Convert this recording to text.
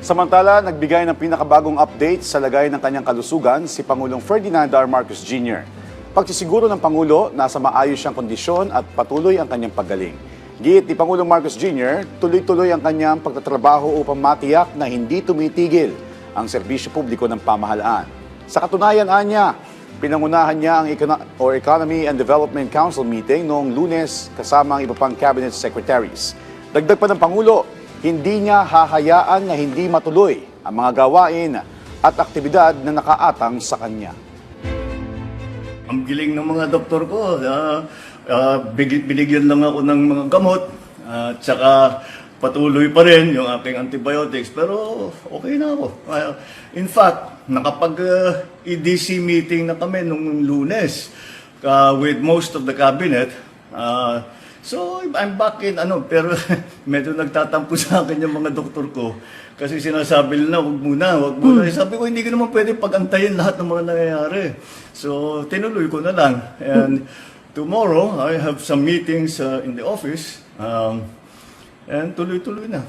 Samantala, nagbigay ng pinakabagong update sa lagay ng kanyang kalusugan si Pangulong Ferdinand R. Marcos Jr. Pagsisiguro ng Pangulo, nasa maayos siyang kondisyon at patuloy ang kanyang paggaling. Giit ni Pangulong Marcos Jr., tuloy-tuloy ang kanyang pagtatrabaho upang matiyak na hindi tumitigil ang serbisyo publiko ng pamahalaan. Sa katunayan, anya, pinangunahan niya ang Economy and Development Council meeting noong Lunes kasama ang iba pang cabinet secretaries. Dagdag pa ng Pangulo, hindi niya hahayaan na hindi matuloy ang mga gawain at aktibidad na nakaatang sa kanya. Ang giling ng mga doktor ko, binigyan lang ako ng mga gamot, tsaka patuloy pa rin yung aking antibiotics, pero okay na ako. In fact, nakapag-EDC meeting na kami nung Lunes with most of the cabinet. So, I'm back in, pero medyo nagtatampo sa akin yung mga doktor ko. Kasi sinasabi nila, wag muna. Sabi ko, hindi ko naman pwede pag-antayin lahat ng mga nangyayari. So, tinuloy ko na lang. And tomorrow, I have some meetings in the office. And tuloy-tuloy na.